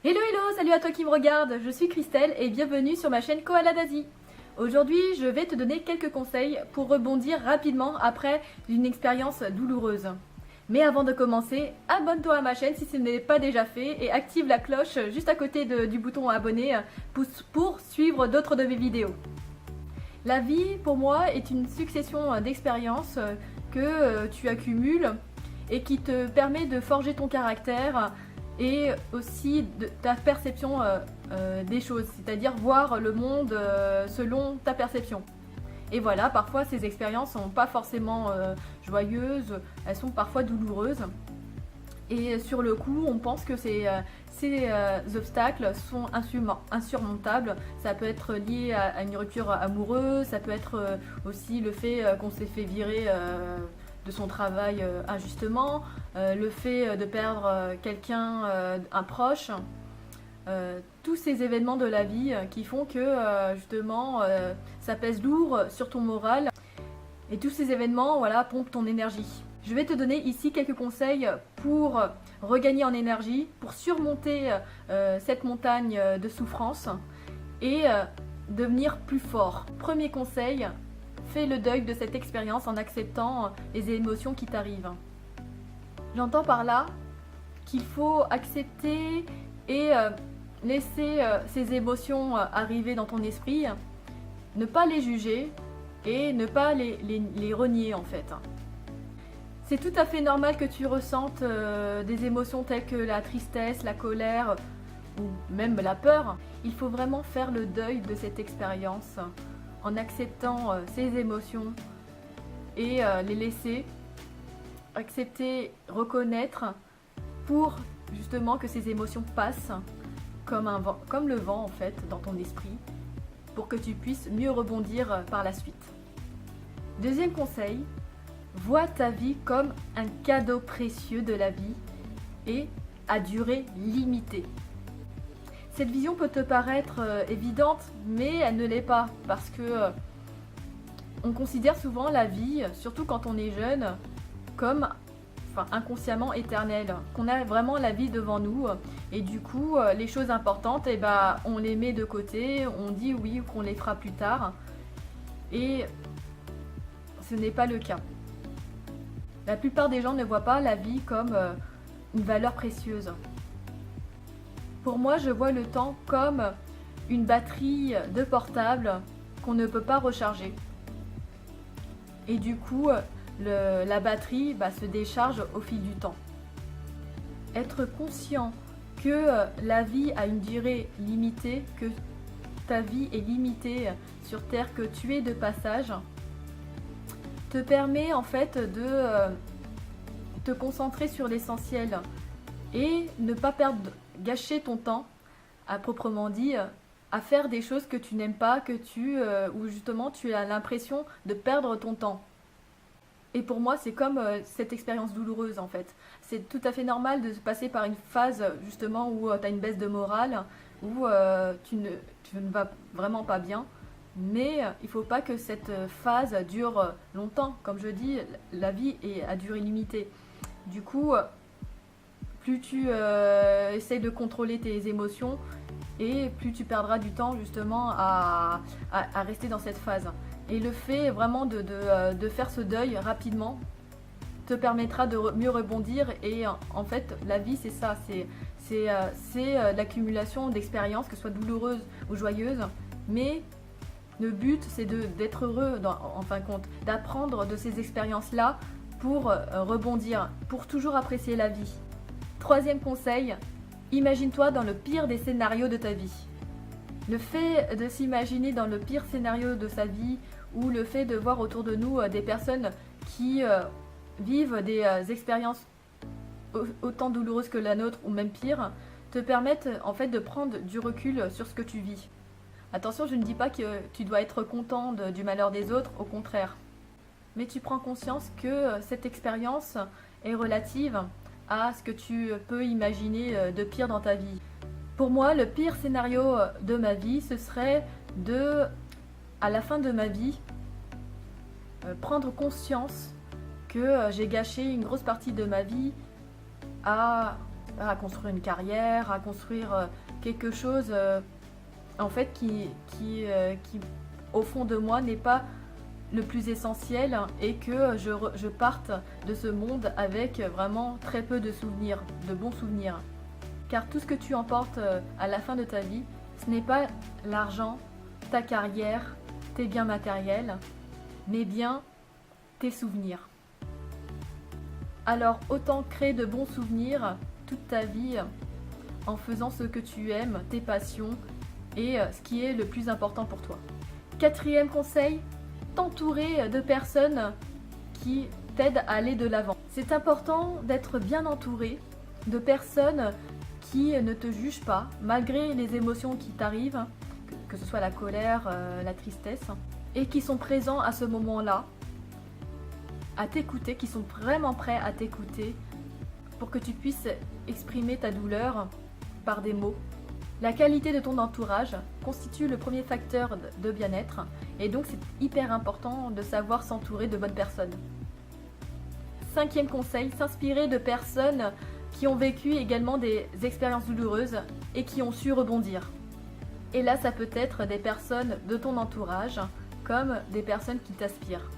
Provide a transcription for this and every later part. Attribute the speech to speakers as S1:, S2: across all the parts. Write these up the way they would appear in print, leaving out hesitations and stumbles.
S1: Hello hello, salut à toi qui me regarde, je suis Christelle et bienvenue sur ma chaîne Koala d'Asie. Aujourd'hui, je vais te donner quelques conseils pour rebondir rapidement après une expérience douloureuse. Mais avant de commencer, abonne-toi à ma chaîne si ce n'est pas déjà fait et active la cloche juste à côté du bouton abonner pour suivre d'autres de mes vidéos. La vie, pour moi, est une succession d'expériences que tu accumules et qui te permet de forger ton caractère et aussi de ta perception des choses, c'est-à-dire voir le monde selon ta perception. Et voilà, parfois ces expériences sont pas forcément joyeuses, elles sont parfois douloureuses. Et sur le coup, on pense que ces obstacles sont insurmontables. Ça peut être lié à une rupture amoureuse, ça peut être aussi le fait qu'on s'est fait virer de son travail injustement, le fait de perdre quelqu'un, un proche. Tous ces événements de la vie qui font que justement ça pèse lourd sur ton moral. Et tous ces événements, voilà, pompent ton énergie. Je vais te donner ici quelques conseils pour regagner en énergie, pour surmonter cette montagne de souffrance et devenir plus fort. Premier conseil, fais le deuil de cette expérience en acceptant les émotions qui t'arrivent. J'entends par là qu'il faut accepter et laisser ces émotions arriver dans ton esprit, ne pas les juger et ne pas les renier en fait. C'est tout à fait normal que tu ressentes des émotions telles que la tristesse, la colère ou même la peur. Il faut vraiment faire le deuil de cette expérience en acceptant ces émotions et les laisser accepter, reconnaître pour justement que ces émotions passent comme le vent en fait dans ton esprit pour que tu puisses mieux rebondir par la suite. Deuxième conseil, vois ta vie comme un cadeau précieux de la vie et à durée limitée. Cette vision peut te paraître évidente, mais elle ne l'est pas parce que on considère souvent la vie, surtout quand on est jeune, comme inconsciemment éternelle, qu'on a vraiment la vie devant nous et du coup les choses importantes, on les met de côté, on dit oui ou qu'on les fera plus tard et ce n'est pas le cas. La plupart des gens ne voient pas la vie comme une valeur précieuse. Pour moi, je vois le temps comme une batterie de portable qu'on ne peut pas recharger. Et du coup, la batterie se décharge au fil du temps. Être conscient que la vie a une durée limitée, que ta vie est limitée sur Terre, que tu es de passage, te permet en fait de te concentrer sur l'essentiel et ne pas gâcher ton temps, à proprement dit, à faire des choses que tu n'aimes pas, où justement tu as l'impression de perdre ton temps. Et pour moi, c'est comme cette expérience douloureuse en fait. C'est tout à fait normal de passer par une phase justement où tu as une baisse de morale, où tu ne vas vraiment pas bien. Mais il ne faut pas que cette phase dure longtemps. Comme je dis, la vie est à durée limitée. Du coup, plus tu essaies de contrôler tes émotions et plus tu perdras du temps justement à rester dans cette phase. Et le fait vraiment de faire ce deuil rapidement te permettra de mieux rebondir. Et en fait, la vie, c'est ça. C'est l'accumulation d'expériences, que ce soit douloureuses ou joyeuses. Mais le but, c'est d'être heureux, en fin de compte, d'apprendre de ces expériences-là pour rebondir, pour toujours apprécier la vie. Troisième conseil, imagine-toi dans le pire des scénarios de ta vie. Le fait de s'imaginer dans le pire scénario de sa vie ou le fait de voir autour de nous des personnes qui vivent des expériences autant douloureuses que la nôtre ou même pire, te permettent en fait de prendre du recul sur ce que tu vis. Attention, je ne dis pas que tu dois être content du malheur des autres, au contraire. Mais tu prends conscience que cette expérience est relative à ce que tu peux imaginer de pire dans ta vie. Pour moi, le pire scénario de ma vie, ce serait à la fin de ma vie, prendre conscience que j'ai gâché une grosse partie de ma vie à à construire une carrière, à construire quelque chose en fait qui au fond de moi n'est pas le plus essentiel et que je parte de ce monde avec vraiment très peu de souvenirs, de bons souvenirs. Car tout ce que tu emportes à la fin de ta vie, ce n'est pas l'argent, ta carrière, tes biens matériels, mais bien tes souvenirs. Alors autant créer de bons souvenirs toute ta vie en faisant ce que tu aimes, tes passions et ce qui est le plus important pour toi. Quatrième conseil, t'entourer de personnes qui t'aident à aller de l'avant. C'est important d'être bien entouré de personnes qui ne te jugent pas, malgré les émotions qui t'arrivent, que ce soit la colère, la tristesse, et qui sont présents à ce moment-là, à t'écouter, qui sont vraiment prêts à t'écouter pour que tu puisses exprimer ta douleur par des mots. La qualité de ton entourage constitue le premier facteur de bien-être et donc c'est hyper important de savoir s'entourer de bonnes personnes. Cinquième conseil, s'inspirer de personnes qui ont vécu également des expériences douloureuses et qui ont su rebondir. Et là, ça peut être des personnes de ton entourage comme des personnes qui t'inspirent.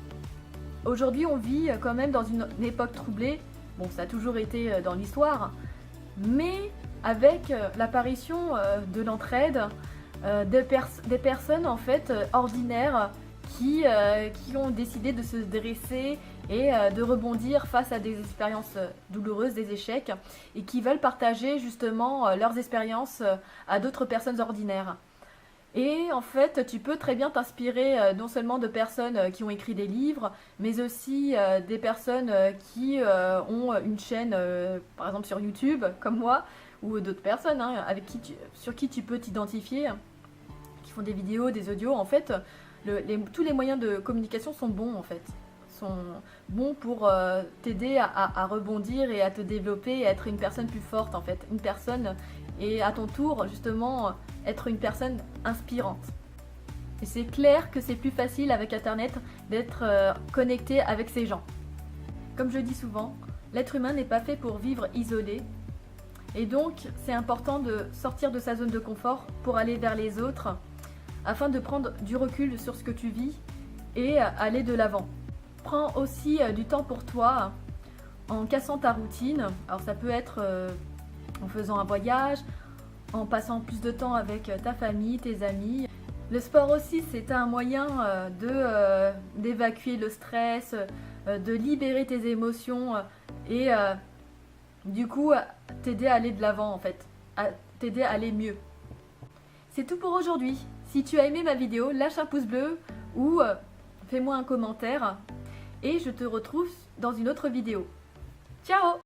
S1: Aujourd'hui, on vit quand même dans une époque troublée. Bon, ça a toujours été dans l'histoire, mais avec l'apparition de l'entraide, des personnes en fait ordinaires qui ont décidé de se dresser et de rebondir face à des expériences douloureuses, des échecs, et qui veulent partager justement leurs expériences à d'autres personnes ordinaires. Et en fait, tu peux très bien t'inspirer non seulement de personnes qui ont écrit des livres, mais aussi des personnes qui ont une chaîne, par exemple sur YouTube, comme moi, ou d'autres personnes sur qui tu peux t'identifier, qui font des vidéos, des audios. En fait, tous les moyens de communication sont bons, en fait. Sont bons pour t'aider à rebondir et à te développer et à être une personne plus forte, en fait. Une personne, et à ton tour, justement, être une personne inspirante. Et c'est clair que c'est plus facile avec Internet d'être connecté avec ces gens. Comme je dis souvent, l'être humain n'est pas fait pour vivre isolé. Et donc, c'est important de sortir de sa zone de confort pour aller vers les autres, afin de prendre du recul sur ce que tu vis et aller de l'avant. Prends aussi du temps pour toi en cassant ta routine. Alors ça peut être en faisant un voyage, en passant plus de temps avec ta famille, tes amis. Le sport aussi, c'est un moyen d'évacuer le stress, de libérer tes émotions et du coup t'aider à aller de l'avant en fait, à t'aider à aller mieux. C'est tout pour aujourd'hui. Si tu as aimé ma vidéo, lâche un pouce bleu ou fais-moi un commentaire et je te retrouve dans une autre vidéo. Ciao!